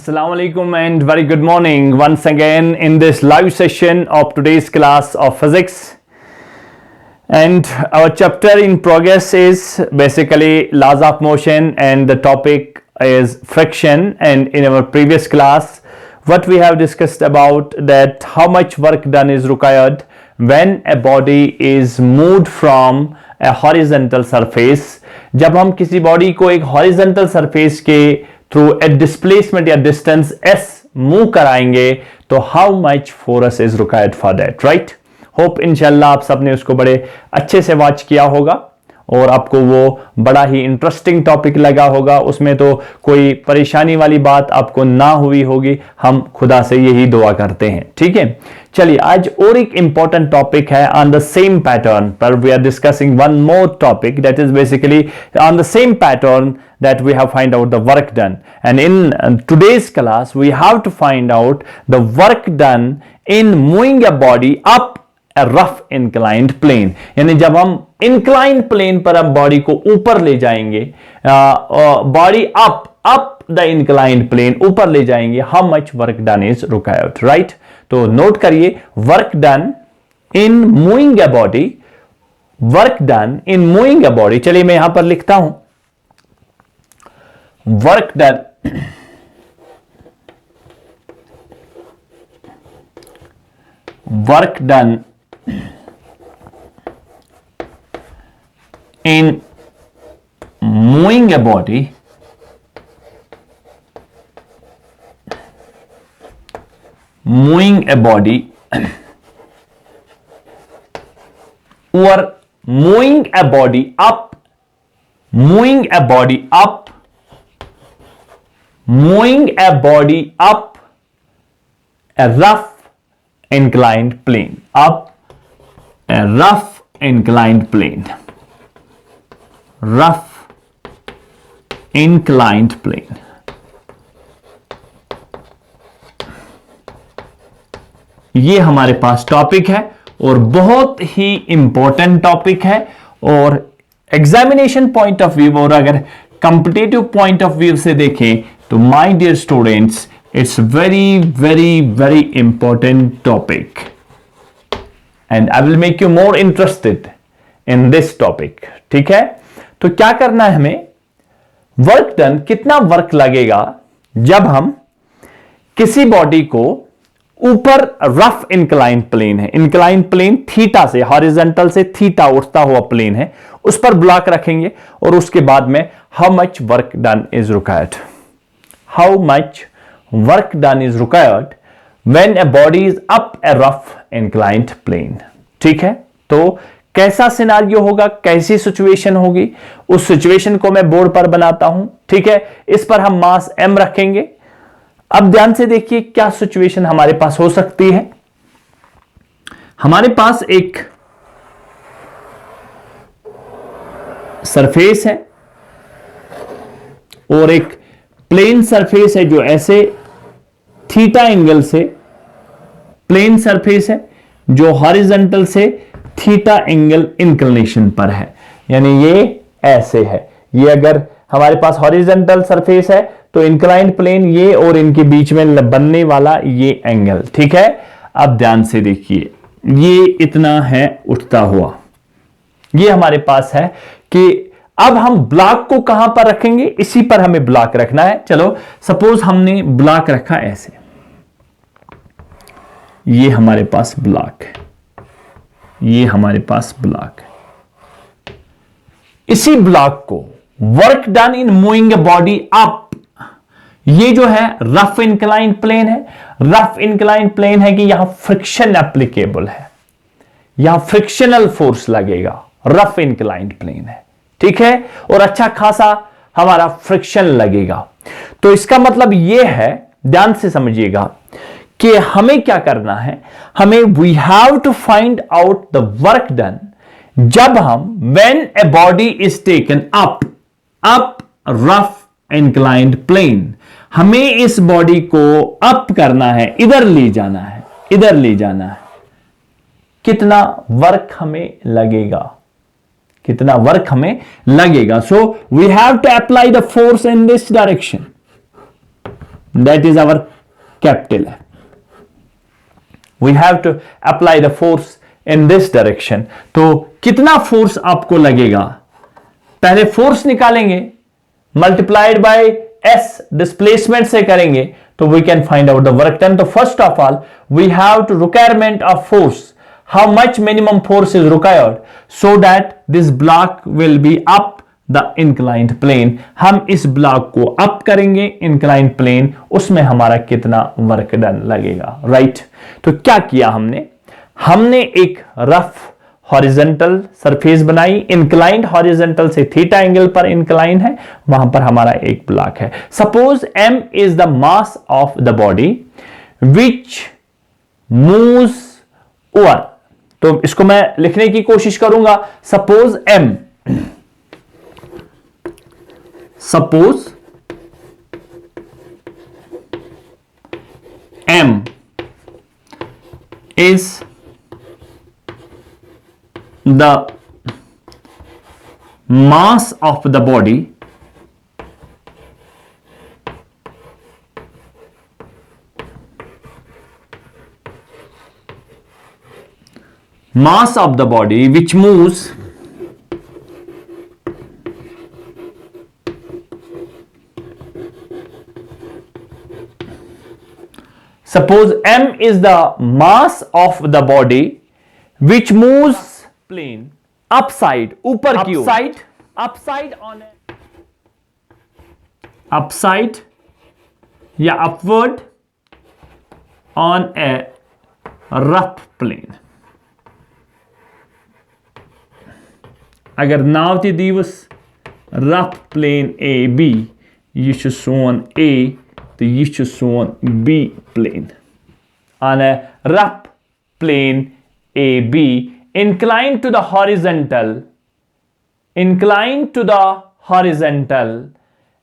Assalamu alaikum and very good morning once again in this live session of today's class of physics. And our chapter in progress is basically laws of motion and the topic is friction. And in our previous class what we have discussed about that how much work done is required when a body is moved from a horizontal surface. जब हम किसी body को एक horizontal surface के through a displacement या distance s move कराएंगे तो how much force is required for that, right. Hope इंशाल्लाह आप सबने उसको बड़े अच्छे से वॉच किया होगा और आपको वो बड़ा ही इंटरेस्टिंग टॉपिक लगा होगा। उसमें तो कोई परेशानी वाली बात आपको ना हुई होगी, हम खुदा से यही दुआ करते हैं, ठीक है। चलिए आज और एक इंपॉर्टेंट टॉपिक है ऑन द सेम पैटर्न पर we are discussing one more topic that is basically on the same pattern that we have find out the work done, and in today's class we have to find out the work done in moving a body up a rough inclined plane। यानी जब हम inclined plane पर अब body को ऊपर ले जाएंगे, body up the inclined plane ऊपर ले जाएंगे, how much work done is required, right। तो नोट करिए work done in moving a body, work done in moving a body। चलिए मैं यहां पर लिखता हूं work done in moving a body or moving a body up a rough inclined plane, ये हमारे पास टॉपिक है और बहुत ही इंपॉर्टेंट टॉपिक है और एग्जामिनेशन पॉइंट ऑफ व्यू और अगर कॉम्पिटिटिव पॉइंट ऑफ व्यू से देखें तो my dear students it's very very very important topic and I will make you more interested in this topic, ठीक है। तो क्या करना है हमें, वर्क डन, कितना वर्क लगेगा जब हम किसी बॉडी को ऊपर रफ इंक्लाइन प्लेन है, इंक्लाइन प्लेन थीटा से, हॉरिजॉन्टल से थीटा उठता हुआ प्लेन है, उस पर ब्लॉक रखेंगे और उसके बाद में how much work done is required, how much work done is required when a body is up a rough inclined plane, ठीक है। तो कैसा सिनारियो होगा, कैसी सिचुएशन होगी, उस सिचुएशन को मैं बोर्ड पर बनाता हूं, ठीक है। इस पर हम मास m रखेंगे। अब ध्यान से देखिए क्या सिचुएशन हमारे पास हो सकती है। हमारे पास एक सरफेस है और एक प्लेन सरफेस है जो ऐसे थीटा एंगल से, प्लेन सरफेस है जो हॉरिजॉन्टल से थीटा एंगल इंक्लिनेशन पर है, यानी ये ऐसे है। ये अगर हमारे पास हॉरिजॉन्टल सरफेस है तो इंक्लाइंड प्लेन ये और इनके बीच में बनने वाला ये एंगल, ठीक है। अब ध्यान से देखिए ये इतना है उठता हुआ, ये हमारे पास है कि अब हम ब्लॉक को कहां पर रखेंगे, इसी पर हमें ब्लॉक रखना है। चलो सपोज हमने ब्लॉक रखा ऐसे, ये हमारे पास ब्लॉक है, ये हमारे पास ब्लॉक है। इसी ब्लॉक को work done in moving a body up, ये जो है रफ इंक्लाइन प्लेन है। रफ इंक्लाइन प्लेन है कि यहां फ्रिक्शन एप्लीकेबल है, यहां फ्रिक्शनल फोर्स लगेगा, रफ इंक्लाइन प्लेन है, ठीक है, और अच्छा खासा हमारा फ्रिक्शन लगेगा। तो इसका मतलब यह है, ध्यान से समझिएगा कि हमें क्या करना है, हमें we have to find out the work done जब हम when a body is taken up rough inclined plane, हमें इस बॉडी को अप करना है, इधर ले जाना है, इधर ले जाना है। कितना वर्क हमें लगेगा, कितना वर्क हमें लगेगा। So we have to apply the force in this direction, that is our capital है। We have to apply the force in this direction. तो कितना फोर्स आपको लगेगा, पहले फोर्स निकालेंगे, मल्टीप्लाइड बाय एस डिस्प्लेसमेंट से करेंगे, तो we can find out the work done. तो first of all we have to requirement of force, how much minimum force is required so that this block will be up the inclined plane. हम इस block को up करेंगे inclined plane, उसमें हमारा कितना work done लगेगा, right. तो क्या किया हमने एक रफ हॉरिजॉन्टल सरफेस बनाई, इंक्लाइंड हॉरिजॉन्टल से थीटा एंगल पर इंक्लाइन है, वहां पर हमारा एक ब्लॉक है। Suppose m is the mass of the body which moves over, तो इसको मैं लिखने की कोशिश करूंगा। Suppose m is the mass of the body which moves suppose m is the mass of the body which moves plane upside, ऊपर की ओर, upside on upside या upward on a rough plane। अगर नाव ती दीवस rough plane AB, ये छ सोन A तो ये छ सोन B plane। on a rough plane AB inclined to the horizontal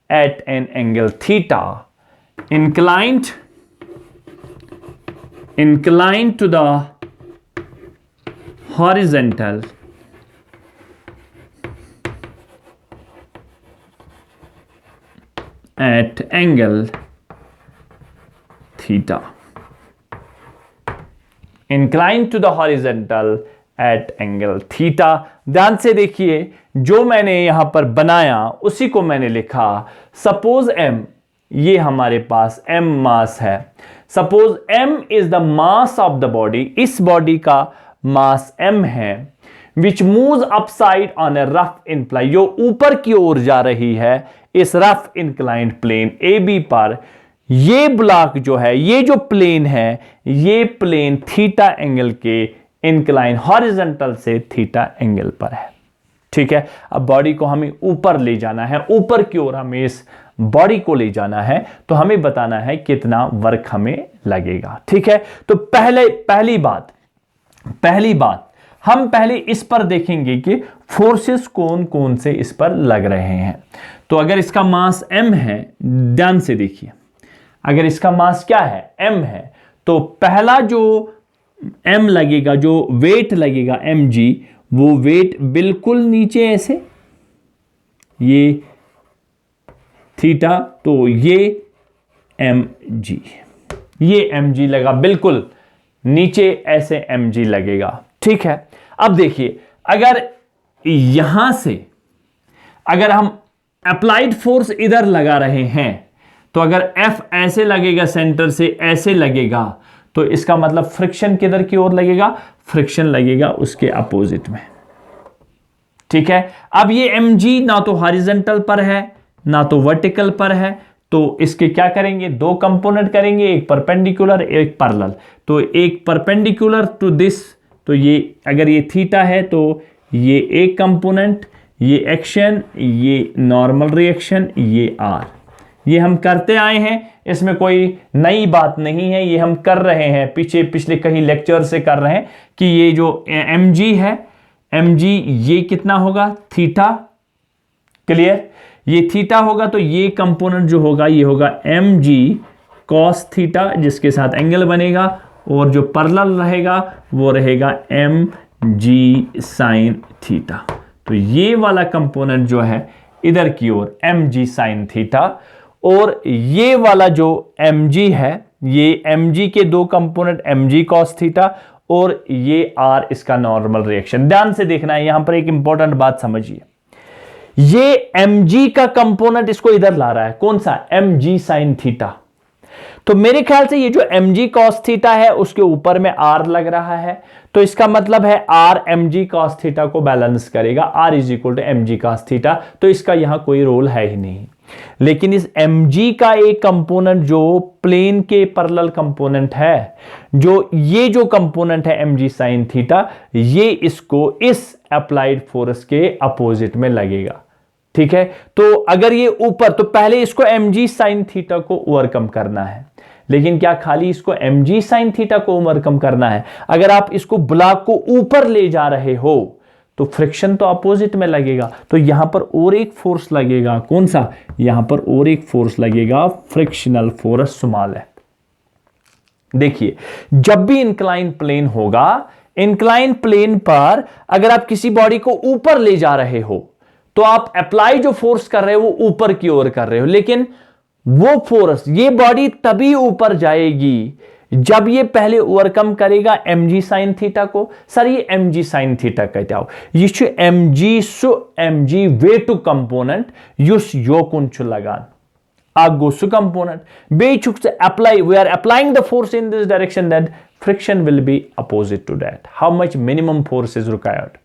at an angle theta, inclined to the horizontal at angle theta, inclined to the horizontal at angle theta। ध्यान से देखिए, जो मैंने यहां पर बनाया उसी को मैंने लिखा। सपोज m, ये हमारे पास m मास है। Suppose m is the mass of the body, इस बॉडी का मास m है, विच moves upside on A rough incline, जो ऊपर की ओर जा रही है इस रफ इंक्लाइंड प्लेन AB पर। ये ब्लॉक जो है, ये जो प्लेन है, ये प्लेन थीटा एंगल के इंक्लाइन हॉरिजॉन्टल से थीटा एंगल पर है, ठीक है। अब बॉडी को हमें ऊपर ले जाना है, ऊपर की ओर हमें इस बॉडी को ले जाना है, तो हमें बताना है कितना वर्क हमें लगेगा, ठीक है। तो पहली बात हम पहले इस पर देखेंगे कि फोर्सेस कौन कौन से इस पर लग रहे हैं। तो अगर इसका मास m है, ध्यान से देखिए, अगर इसका मास क्या है, m है, तो पहला जो m लगेगा, जो वेट लगेगा mg, वो वेट बिल्कुल नीचे ऐसे, ये थीटा, तो ये mg लगा, बिल्कुल नीचे ऐसे mg लगेगा, ठीक है। अब देखिए, अगर यहां से अगर हम अप्लाइड फोर्स इधर लगा रहे हैं, तो अगर F ऐसे लगेगा, सेंटर से ऐसे लगेगा, तो इसका मतलब फ्रिक्शन किधर की ओर लगेगा, फ्रिक्शन लगेगा उसके अपोजिट में, ठीक है। अब ये mg ना तो हॉरिजॉन्टल पर है ना तो वर्टिकल पर है, तो इसके क्या करेंगे, दो कंपोनेंट करेंगे, एक परपेंडिकुलर एक पैरेलल। तो एक परपेंडिकुलर टू दिस, तो ये अगर ये थीटा है तो ये एक कंपोनेंट, ये एक्शन, ये नॉर्मल रिएक्शन, ये आर, ये हम करते आए हैं, इसमें कोई नई बात नहीं है, ये हम कर रहे हैं, पिछले कहीं लेक्चर से कर रहे हैं कि ये जो mg है, mg ये कितना होगा, थीटा, क्लियर, ये थीटा होगा, तो ये कंपोनेंट जो होगा ये होगा mg cos थीटा, जिसके साथ एंगल बनेगा, और जो पैरेलल रहेगा वो रहेगा mg sin थीटा। तो ये वाला कंपोनेंट जो है इधर की ओर mg sin थीटा, और ये वाला जो mg है, ये mg के दो कंपोनेंट mg cos थीटा और ये r इसका नॉर्मल रिएक्शन। ध्यान से देखना है, यहां पर एक इंपॉर्टेंट बात समझिए, ये mg का कंपोनेंट इसको इधर ला रहा है, कौन सा, mg sin थीटा। तो मेरे ख्याल से ये जो mg cos थीटा है उसके ऊपर में r लग रहा है, तो इसका मतलब है r mg cos थीटा को बैलेंस करेगा, r is equal to mg cos theta, तो इसका यहां कोई रोल है ही नहीं। लेकिन इस mg का एक कंपोनेंट जो प्लेन के पैरेलल कंपोनेंट है, जो ये जो कंपोनेंट है mg sin थीटा, ये इसको इस अप्लाइड फोर्स के अपोजिट में लगेगा। ठीक है, तो अगर ये ऊपर, तो पहले इसको mg sin थीटा को ओवरकम करना है, लेकिन क्या खाली इसको mg sin थीटा को ओवरकम करना है? अगर आप इसको ब्लॉक को ऊपर ले जा रहे हो तो फ्रिक्शन तो अपोजिट में लगेगा, तो यहां पर और एक फोर्स लगेगा, कौन सा, यहां पर और एक फोर्स लगेगा, फ्रिक्शनल फोर्स स्मॉल है। देखिए, जब भी इंक्लाइन प्लेन होगा, इंक्लाइन प्लेन पर अगर आप किसी बॉडी को ऊपर ले जा रहे हो तो आप अप्लाई जो फोर्स कर रहे हो वो ऊपर की ओर कर रहे हो, लेकिन वो फोर्स, ये बॉडी तभी ऊपर जाएगी जब ये पहले ओवरकम करेगा mg sin थीटा को। सर ये mg sin थीटा कहते हो, ये छु mg सु mg वेटु कंपोनेंट युस योकुन छु लगान आगो सु कंपोनेंट बे छुक से apply, we are applying the force in this direction, that friction will be opposite to that. How much minimum force is required?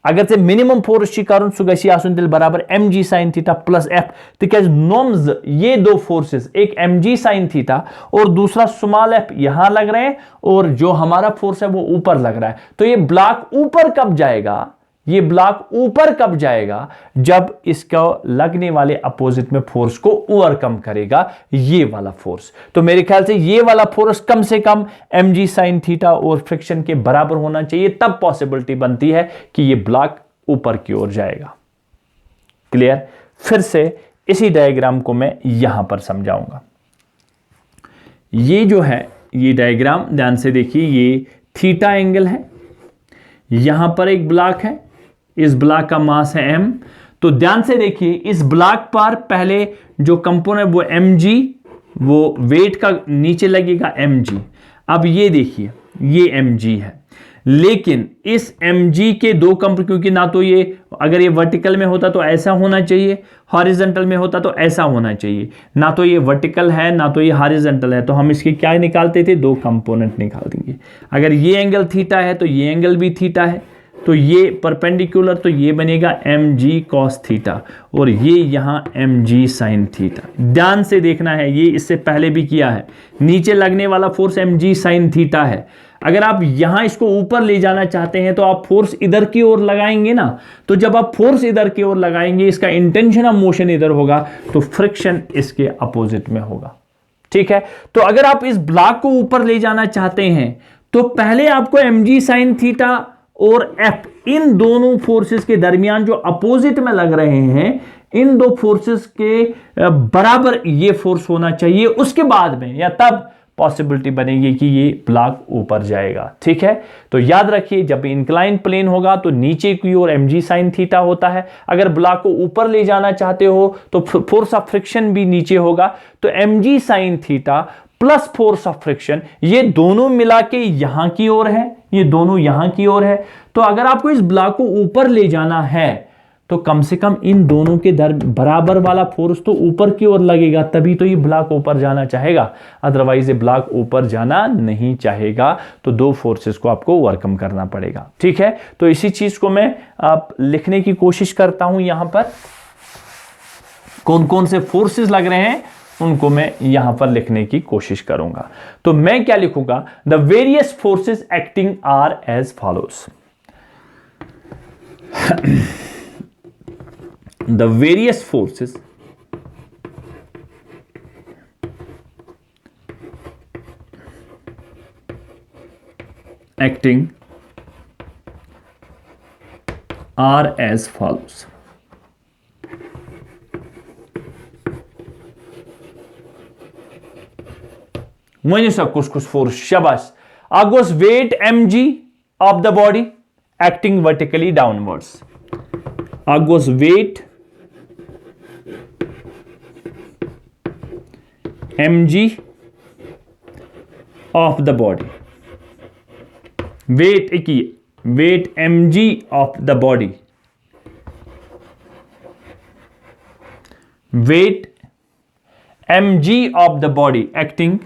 अगर से मिनिमम फोर्स कारण सह गि बराबर mg sin theta plus f, तिकाज नॉर्म्स ये दो फोर्सेस, एक mg sin थीटा और दूसरा स्मॉल f यहां लग रहे हैं, और जो हमारा फोर्स है वो ऊपर लग रहा है। तो ये ब्लॉक ऊपर कब जाएगा, ये ब्लॉक ऊपर कब जाएगा, जब इसका लगने वाले अपोजिट में फोर्स को ओवरकम करेगा ये वाला फोर्स। तो मेरे ख्याल से ये वाला फोर्स कम से कम mg sin थीटा और फ्रिक्शन के बराबर होना चाहिए, तब पॉसिबिलिटी बनती है कि ये ब्लॉक ध्रुव की ओर जाएगा। क्लियर? फिर से इसी डायग्राम को मैं यहां पर समझाऊंगा। ये जो है, ये डायग्राम ध्यान से देखिए, ये थीटा एंगल है, यहां पर एक ब्लॉक है, इस ब्लॉक का मास है m। तो ध्यान से देखिए, इस ब्लॉक पर पहले जो कंपोनेंट वो mg, वो वेट का नीचे लगेगा mg। अब ये देखिए, ये mg है, लेकिन इस mg के दो कंपोनेंट, क्योंकि ना तो ये, अगर ये वर्टिकल में होता तो ऐसा होना चाहिए, हॉरिजॉन्टल में होता तो ऐसा होना चाहिए, ना तो ये वर्टिकल है ना तो ये हॉरिजॉन्टल है, तो हम इसके क्या निकालते थे, दो कंपोनेंट निकाल देंगे। अगर ये एंगल थीटा है तो ये एंगल भी थीटा है, तो ये परपेंडिकुलर, तो ये बनेगा mg cos थीटा और ये यहां mg sin थीटा। ध्यान से देखना है, ये इससे पहले भी किया है, नीचे लगने वाला फोर्स mg sin थीटा है। अगर आप यहां इसको ऊपर ले जाना चाहते हैं तो आप फोर्स इधर की ओर लगाएंगे ना, तो जब आप फोर्स इधर की ओर लगाएंगे, इसका इंटेंशन ऑफ मोशन इधर होगा, तो फ्रिक्शन इसके अपोजिट में होगा। ठीक है, तो अगर आप इस ब्लॉक को ऊपर ले जाना चाहते हैं तो पहले आपको mg sin थीटा और F, इन दोनों फोर्सेस के दरमियान जो अपोजिट में लग रहे हैं, इन दो फोर्सेस के बराबर ये फोर्स होना चाहिए। उसके बाद में या तब पॉसिबिलिटी बनेगी कि ये ब्लॉक ऊपर जाएगा। ठीक है, तो याद रखिए, जब इंक्लाइन प्लेन होगा तो नीचे की ओर mg sin थीटा होता है। अगर ब्लॉक को ऊपर ले जाना चाहते हो तो फोर्स ऑफ फ्रिक्शन भी नीचे होगा, तो mg sin theta plus force of friction, ये दोनों मिला के यहां की ओर है, ये दोनों यहां की ओर है। तो अगर आपको इस ब्लॉक को ऊपर ले जाना है तो कम से कम इन दोनों के बराबर वाला फोर्स तो ऊपर की ओर लगेगा, तभी तो ये ब्लॉक ऊपर जाना चाहेगा, अदरवाइज ये ब्लॉक ऊपर जाना नहीं चाहेगा। तो दो फोर्सेस को आपको ओवरकम करना पड़ेगा। ठीक है, तो इसी चीज को मैं आप लिखने की कोशिश करता हूं, यहां पर कौन कौन से फोर्सेस लग रहे हैं उनको मैं यहां पर लिखने की कोशिश करूंगा। तो मैं क्या लिखूंगा, the various forces acting are as follows. The various forces acting are as follows. When you say कुछ force, शाबाश, agos weight mg of the body acting vertically downwards. Agos weight mg of the body, weight एक ही, weight mg of the body, weight mg of the body acting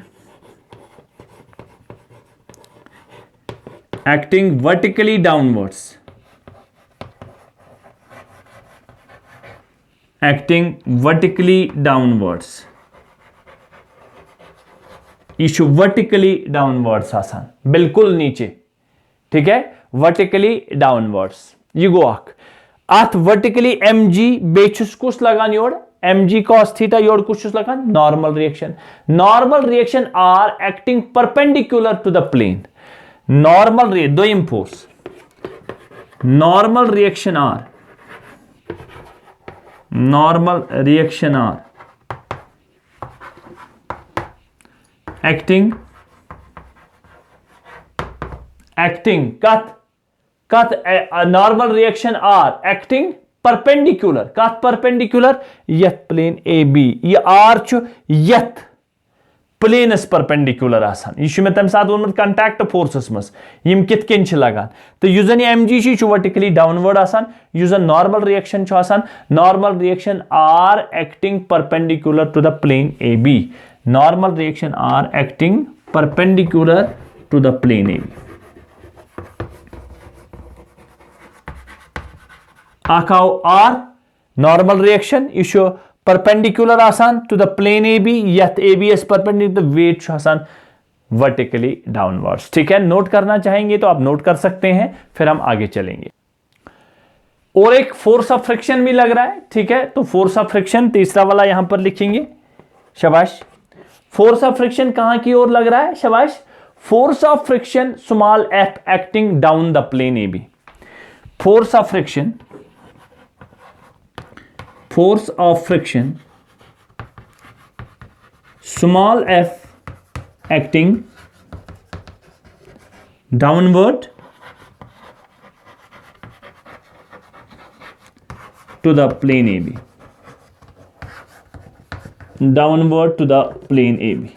vertically downwards, acting vertically downwards, issue vertically downwards आसान, बिल्कुल नीचे, ठीक है, vertically downwards यह गो अथ vertically M G बेचुस कुछ लगान योड़ एम जी कॉस थीटा योड़ कुछ लगान normal reaction are acting perpendicular to the plane, normal दो force, normal reaction are acting कथ normal reaction are acting perpendicular यथ प्लेन ए बी यह आर यथ प्लेनस परपेंडिकुलर आसान यह मे तम सात वोनमत कंटैक्ट फोर्सस मस यम कित कन लगान तो यह जन एम जी वर्टिकली डाउनवर्ड आसान यह जन नॉर्मल रिएक्शन आसान normal reaction are acting perpendicular to the plane A B, normal reaction are acting perpendicular to the plane AB. Akau R normal reaction issue perpendicular आसान to the plane AB, यथ AB is perpendicular, weight आसान vertically downwards. ठीक है, note करना चाहेंगे तो आप note कर सकते हैं, फिर हम आगे चलेंगे। और एक फोर्स ऑफ फ्रिक्शन भी लग रहा है, ठीक है, तो फोर्स ऑफ फ्रिक्शन तीसरा वाला यहां पर लिखेंगे, शाबाश। फोर्स ऑफ फ्रिक्शन कहां की ओर लग रहा है, शाबाश। Force of friction small f acting down the plane A B, force of friction small f acting downward to the plane A B, downward to the plane AB,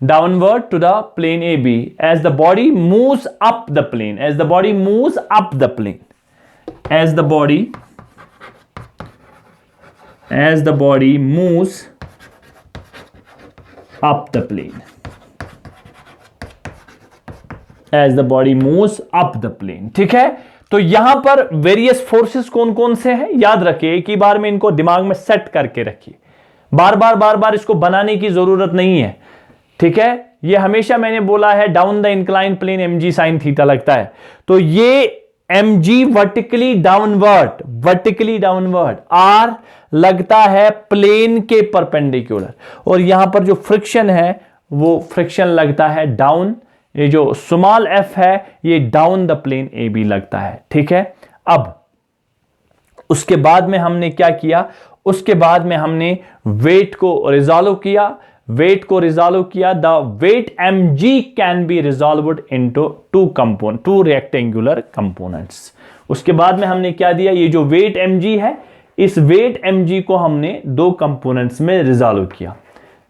downward to the plane AB as the body moves up the plane, as the body moves up the plane, as the body moves up the plane, as the body moves up the plane, ठीक है। तो यहां पर various forces कौन कौन से हैं याद रखिए, एक ही बार में इनको दिमाग में सेट करके रखिए, बार बार इसको बनाने की जरूरत नहीं है, ठीक है। ये हमेशा मैंने बोला है down the incline plane M G sine theta लगता है, तो ये एम जी वर्टिकली डाउनवर्ड आर लगता है प्लेन के परपेंडिकुलर, और यहां पर जो फ्रिक्शन है वो फ्रिक्शन लगता है डाउन, ये जो स्मॉल एफ है ये down the plane A B लगता है, ठीक है। अब उसके बाद में हमने क्या किया, उसके बाद में हमने वेट को रिजॉल्व किया, the weight M G can be resolved into two rectangular components. उसके बाद में हमने क्या दिया, ये जो वेट एम जी है, इस वेट एम जी को हमने दो कंपोनेंट्स में रिजॉल्व किया,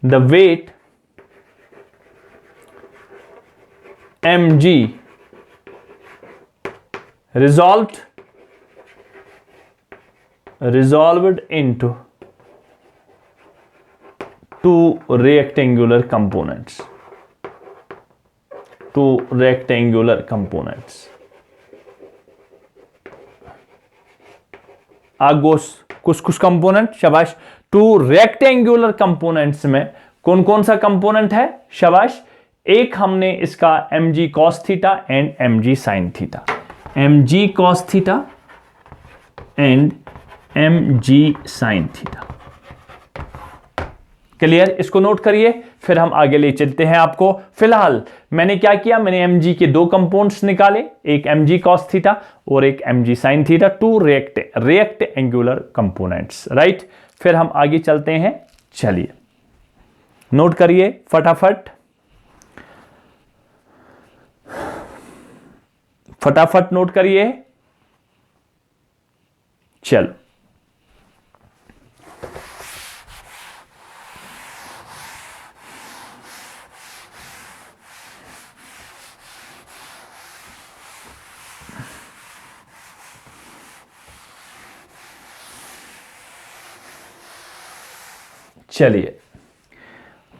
the weight mg resolved into two rectangular components, आगोस कुछ कंपोनेंट, शाबाश। टू रेक्टेंगुलर कंपोनेंट्स में कौन कौन सा कंपोनेंट है, शाबाश। एक हमने इसका M G cos theta and M G sine theta, M G cos theta and M G sine theta, clear. इसको नोट करिए, फिर हम आगे ले चलते हैं आपको। फिलहाल मैंने क्या किया, मैंने एम जी के दो कंपोनेंट्स निकाले, एक एम जी कॉस थीटा और एक M G sine theta, two rectangular components, right. फिर हम आगे चलते हैं, चलिए नोट करिए फटाफट नोट करिए, चलो। चलिए,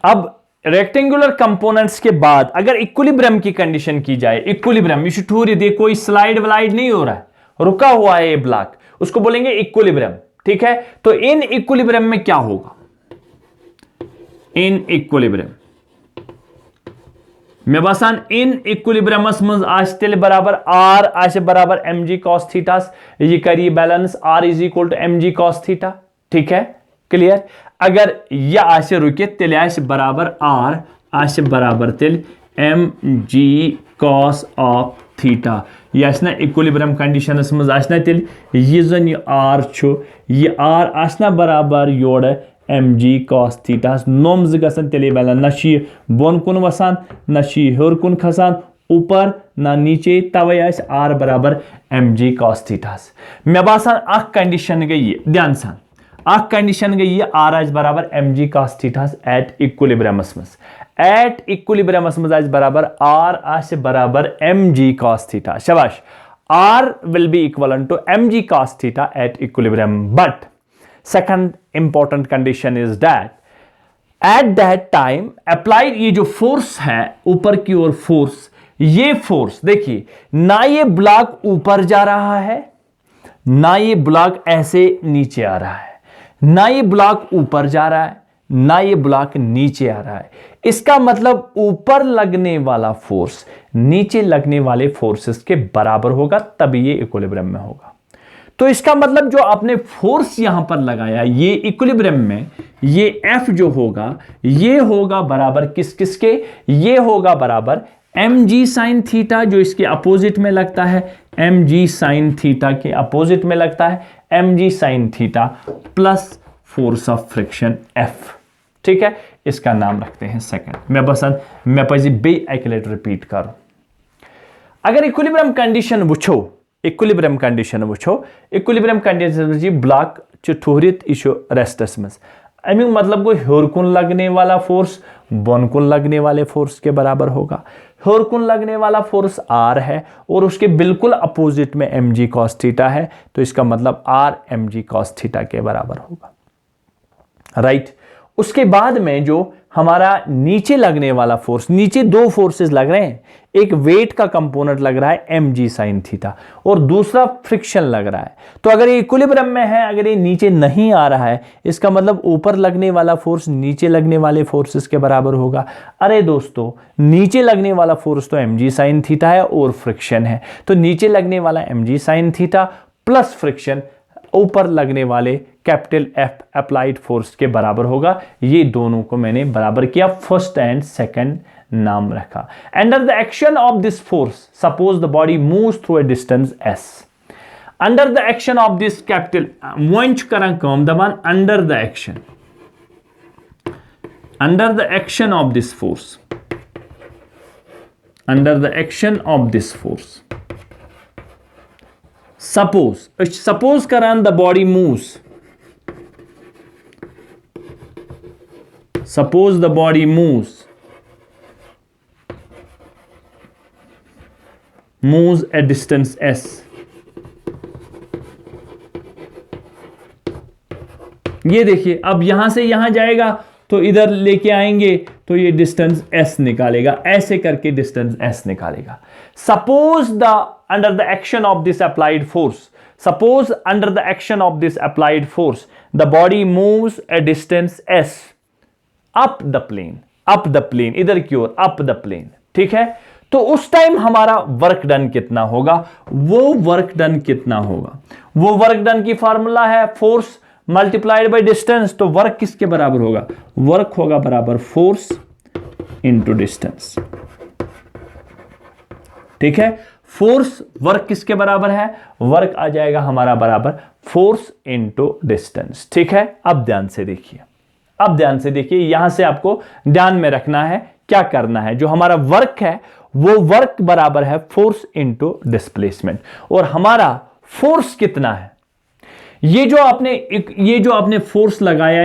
अब रेक्टेंगुलर कंपोनेंट्स के बाद अगर इक्विलिब्रियम की कंडीशन की जाए, इक्विलिब्रियम ये कोई स्लाइड व्लाइड नहीं हो रहा है, रुका हुआ है ये ब्लॉक, उसको बोलेंगे इक्विलिब्रियम। ठीक है, तो इन इक्विलिब्रियम में क्या होगा? इन इक्विलिब्रियम मे बसान इन इक्विलिब्रियमस मज आश तेल बराबर आर आश बराबर mg cos थीटास, ये करिए balance r is equal to mg cos theta. ठीक है, क्लियर? अगर यह आश रुके तेल आश बराबर r आश बराबर तेल mg cos ऑफ थीटा, यह आशना इक्विलिब्रियम कंडीशनस मज आशना तेल ये जन ये r छु, ये r आशना बराबर योड़ mg cos थीटा नोम गसन तेले बैलेंस, ना शी बोन कुन वसान ना शी हेर कुन खसान, ऊपर ना नीचे, तवे आस r बराबर mg cos थीटा। मे बासान अख कंडीशन गई ये, ध्यान सान अख कंडीशन गई ये r आज बराबर mg cos थीटा एट इक्विलिब्रियमस मस, एट इक्विलिब्रियमस मस आज बराबर r आस बराबर mg cos थीटा। शाबाश, r will be equal to mg cos theta at equilibrium, but second important condition is that at that time applied ये जो फोर्स है ऊपर की ओर फोर्स, ये फोर्स देखिए ना ये ब्लॉक ऊपर जा रहा है ना ये ब्लॉक ऐसे नीचे आ रहा है, ना ये ब्लॉक ऊपर जा रहा है ना ये ब्लॉक नीचे आ रहा है। इसका मतलब ऊपर लगने वाला फोर्स नीचे लगने वाले फोर्सेस के बराबर होगा, तभी ये इक्विलिब्रियम में होगा। तो इसका मतलब जो आपने फोर्स यहां पर लगाया ये इक्विलिब्रियम में, ये F जो होगा ये होगा बराबर किस किस के, ये होगा बराबर mg sin थीटा जो इसके अपोजिट में लगता है, mg sin थीटा के अपोजिट में लगता है mg sin theta plus force of friction F। ठीक है, इसका नाम रखते हैं सेकंड। मैं पजी बे एक्लेट रिपीट करूं, अगर इक्विलिब्रियम कंडीशन वुछो, इक्विलिब्रियम कंडीशन वुछो, इक्विलिब्रियम कंडीशन ब्लॉक ठुहरित यह रेस्टस मज, अमिक मतलब गो हेर कुन लगने वाला फोर्स बोन कुन लगने वाले फोर्स के बराबर होगा। हेर कुन लगने वाला फोर्स r है और उसके बिल्कुल अपोजिट में mg cos थीटा है, तो इसका मतलब r mg cos थीटा के बराबर होगा। राइट, उसके बाद में जो हमारा नीचे लगने वाला फोर्स, नीचे दो फोर्सेस लग रहे हैं, एक वेट का कंपोनेंट लग रहा है mg sin थीटा और दूसरा फ्रिक्शन लग रहा है। तो अगर ये इक्विलिब्रियम में है, अगर ये नीचे नहीं आ रहा है, इसका मतलब ऊपर लगने वाला फोर्स नीचे लगने वाले फोर्सेस के बराबर होगा। अरे दोस्तों, नीचे लगने वाला फोर्स तो mg sin थीटा है और फ्रिक्शन है, तो नीचे लगने वाला mg sin theta plus friction ऊपर लगने वाले कैपिटल F अप्लाइड फोर्स के बराबर होगा। ये दोनों को मैंने बराबर किया, फर्स्ट एंड सेकंड नाम रखा। Under the action of this force suppose the body moves through a distance s, under the action of this capital one करा कम दबान under the action, under the action of this force, under the action of this force suppose करान the body moves, suppose the body moves at distance s, ये देखिए अब यहां से यहां जाएगा तो इधर लेके आएंगे तो ये डिस्टेंस s निकालेगा, ऐसे करके डिस्टेंस s निकालेगा। Suppose the under the action of this applied force, suppose under the action of this applied force the body moves a distance s up the plane, up the plane, इधर की ओर up the plane. ठीक है, तो उस time हमारा work done कितना होगा, वो वर्क डन कितना होगा, वो वर्क डन की फार्मूला है फोर्स मल्टीप्लाइड बाय डिस्टेंस, तो वर्क किसके बराबर होगा, वर्क होगा बराबर फोर्स इंटू डिस्टेंस। ठीक है, फोर्स वर्क किसके बराबर है, वर्क आ जाएगा हमारा बराबर फोर्स इंटू डिस्टेंस। ठीक है, अब ध्यान से देखिए, अब ध्यान से देखिए, यहां से आपको ध्यान में रखना है क्या करना है। जो हमारा वर्क है वो वर्क बराबर है फोर्स इंटू डिस्प्लेसमेंट, और हमारा फोर्स कितना है, ये जो आपने फोर्स लगाया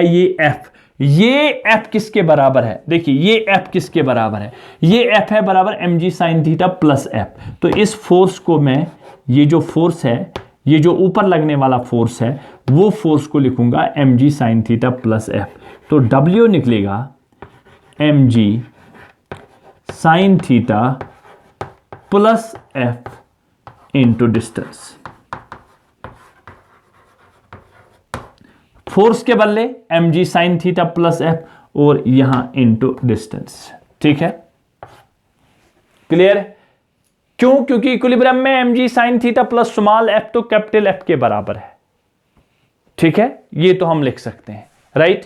ये F किसके बराबर है, देखिए ये F किसके बराबर है, ये F है बराबर mg sin theta plus F। तो इस फोर्स को मैं, ये जो फोर्स है, ये जो ऊपर लगने वाला फोर्स है वो फोर्स को लिखूंगा mg sine theta plus F. तो W निकलेगा mg sine theta plus F into distance. Force के बदले mg sine theta plus F और यहां इंटू डिस्टेंस। ठीक है, क्लियर है? क्यों? क्योंकि इक्विलिब्रियम में mg sine theta plus small F तो कैपिटल एफ के बराबर है। ठीक है, ये तो हम लिख सकते हैं, राइट।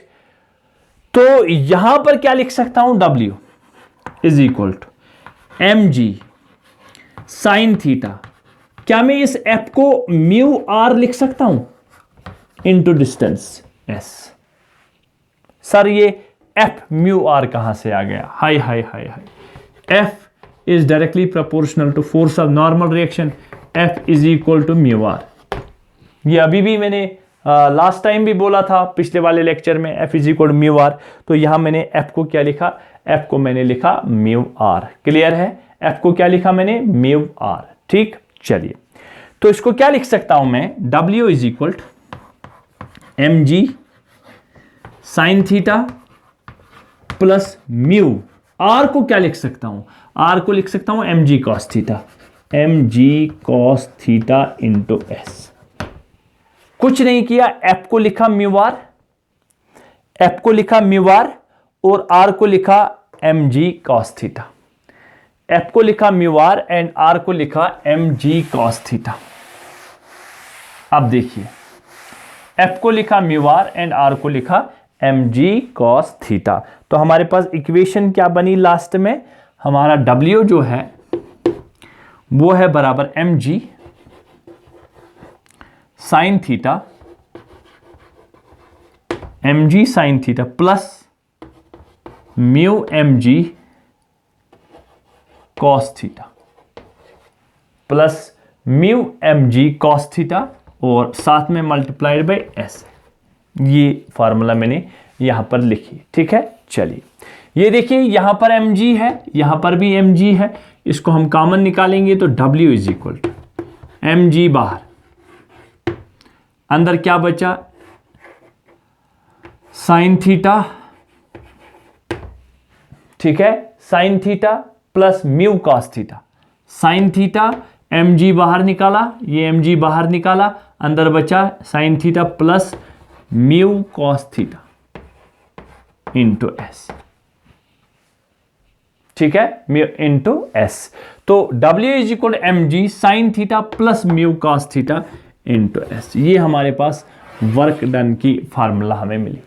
तो यहां पर क्या लिख सकता हूं? W is equal to mg sine theta. क्या मैं इस एफ को म्यू आर लिख सकता हूं इंटू डिस्टेंस s? सर ये एफ म्यू आर कहां से आ गया? Hi hi hi hi, F is directly proportional to force of normal reaction, F is equal to mu R. ये अभी भी मैंने लास्ट टाइम भी बोला था पिछले वाले लेक्चर में, F is equal to mu R. तो यहां मैंने एफ को क्या लिखा? एफ को मैंने लिखा म्यू आर। क्लियर है? एफ को क्या लिखा मैंने? Mu R. ठीक, चलिए, तो इसको क्या लिख सकता हूं मैं? W is equal to mg sine theta plus mu. R को क्या लिख सकता हूं? आर को लिख सकता हूं mg cos theta, mg cos theta into S. कुछ नहीं किया, एफ को लिखा म्यू आर, एफ को लिखा म्यू आर और आर को लिखा mg कॉस थीटा। एफ को लिखा म्यू आर एंड आर को लिखा mg कॉस थीटा। अब देखिए, एफ को लिखा म्यू आर एंड आर को लिखा mg कॉस थीटा। तो हमारे पास इक्वेशन क्या बनी लास्ट में? हमारा W जो है वो है बराबर mg sine theta, mg sine theta plus mu mg cos theta plus mu mg cos theta और साथ में मल्टीप्लाइड बाय एस। ये फार्मूला मैंने यहां पर लिखी। ठीक है, चलिए, ये देखिए यहां पर mg है, यहां पर भी mg है, इसको हम कॉमन निकालेंगे तो W is equal to mg बाहर, अंदर क्या बचा? Sine theta. ठीक है, sine theta plus mu cos theta. Sine theta, mg बाहर निकाला, ये mg बाहर निकाला, अंदर बचा sine theta plus mu cos theta into S. ठीक है, म्यू इंटू एस। तो W is equal to mg sine theta plus mu cos theta into S. ये हमारे पास वर्क डन की फार्मूला हमें मिली।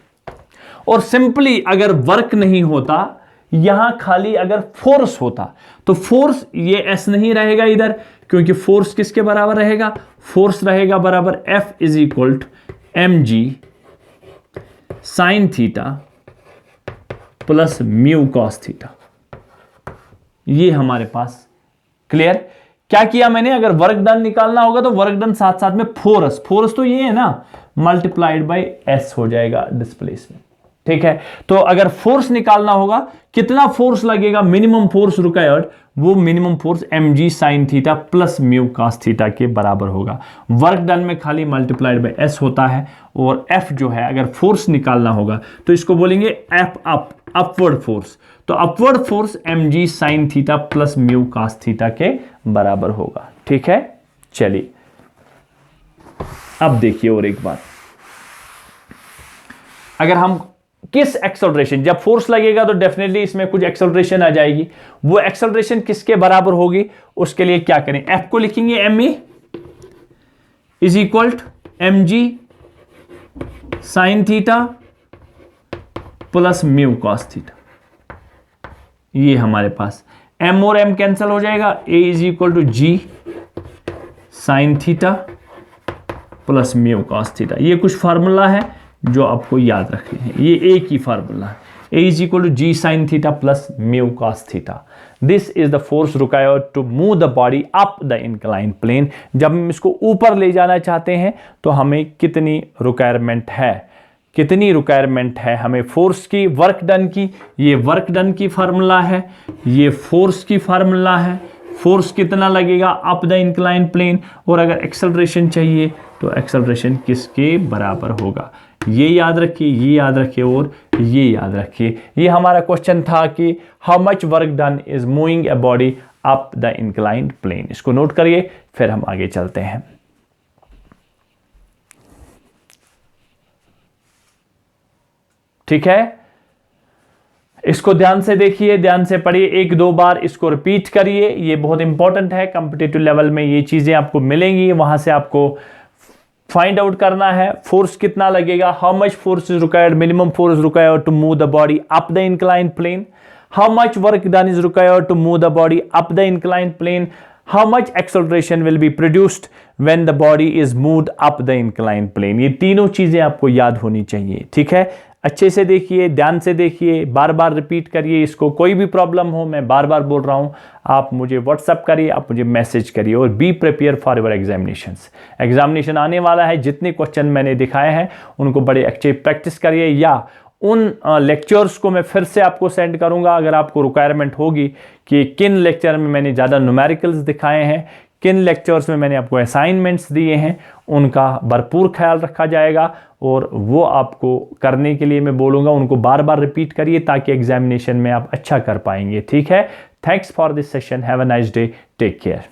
और सिंपली अगर वर्क नहीं होता, यहां खाली अगर फोर्स होता, तो फोर्स ये S नहीं रहेगा इधर, क्योंकि फोर्स किसके बराबर रहेगा? फोर्स रहेगा बराबर F is equal to mg sine theta plus mu cos theta. ये हमारे पास क्लियर। क्या किया मैंने? अगर वर्क डन निकालना होगा तो वर्क डन साथ साथ में फोर्स, फोर्स तो ये है ना, मल्टीप्लाइड बाय S हो जाएगा डिस्प्लेसमेंट। ठीक है, तो अगर फोर्स निकालना होगा, कितना फोर्स लगेगा, मिनिमम फोर्स रिक्वायर्ड, वो minimum force mg sine theta plus mu cos theta के बराबर होगा। वर्क डन में खाली मल्टीप्लाइड बाय s होता है, और f जो है अगर फोर्स निकालना होगा तो इसको बोलेंगे f अपवर्ड फोर्स। तो upward force mg sine theta plus mu cos theta के बराबर होगा। ठीक है, चलिए अब देखिए और एक बात, अगर हम किस एक्सेलरेशन, जब फोर्स लगेगा तो डेफिनेटली इसमें कुछ एक्सेलरेशन आ जाएगी, वो एक्सेलरेशन किसके बराबर होगी, उसके लिए क्या करें? F को लिखेंगे me is equal to mg sine theta plus mu cos theta. ये हमारे पास m और m कैंसिल हो जाएगा, a is equal to g sine theta plus mu cos theta. ये कुछ फार्मूला है जो आपको याद रखने हैं, ये एक ही फार्मूला है, a is equal to G sine theta plus mu cos theta. This is the force required to move the body up the incline plane. जब हम इसको ऊपर ले जाना चाहते हैं तो हमें कितनी रिक्वायरमेंट है, कितनी रिक्वायरमेंट है हमें फोर्स की, वर्क डन की। ये वर्क डन की फार्मूला है, ये फोर्स की फार्मूला है, फोर्स कितना लगेगा अप द इंक्लाइन प्लेन, और अगर एक्सेलरेशन चाहिए तो एक्सेलरेशन किसके बराबर होगा। ये याद रखिए, ये याद रखिए और ये याद रखिए। ये हमारा क्वेश्चन था कि how much work done is moving a body up the inclined plane. इसको नोट करिए, फिर हम आगे चलते हैं। ठीक है, इसको ध्यान से देखिए, ध्यान से पढ़िए, एक दो बार इसको रिपीट करिए, ये बहुत इंपॉर्टेंट है। कॉम्पिटिटिव लेवल में ये चीजें आपको मिलेंगी, वहां से आपको फाइंड आउट करना है फोर्स कितना लगेगा, how much force is required, minimum force required to move the body up the inclined plane, how much work done is required to move the body up the inclined plane, how much acceleration will be produced when the body is moved up the inclined plane. ये तीनों चीजें आपको याद होनी चाहिए। ठीक है, अच्छे से देखिए, ध्यान से देखिए, बार बार रिपीट करिए इसको। कोई भी प्रॉब्लम हो, मैं बार बार बोल रहा हूं, आप मुझे व्हाट्सअप करिए, आप मुझे मैसेज करिए, और be prepare for your examinations. Examination आने वाला है, जितने क्वेश्चन मैंने दिखाए हैं उनको बड़े अच्छे प्रैक्टिस करिए, या उन लेक्चर्स को मैं फिर से आपको सेंड करूंगा अगर आपको रिक्वायरमेंट होगी कि किन लेक्चर में मैंने ज़्यादा न्यूमेरिकल्स दिखाए हैं, किन लेक्चर्स में मैंने आपको असाइनमेंट्स दिए हैं, उनका भरपूर ख्याल रखा जाएगा, और वो आपको करने के लिए मैं बोलूँगा उनको बार बार रिपीट करिए ताकि एग्जामिनेशन में आप अच्छा कर पाएंगे। ठीक है, thanks for this session, have a nice day, take care.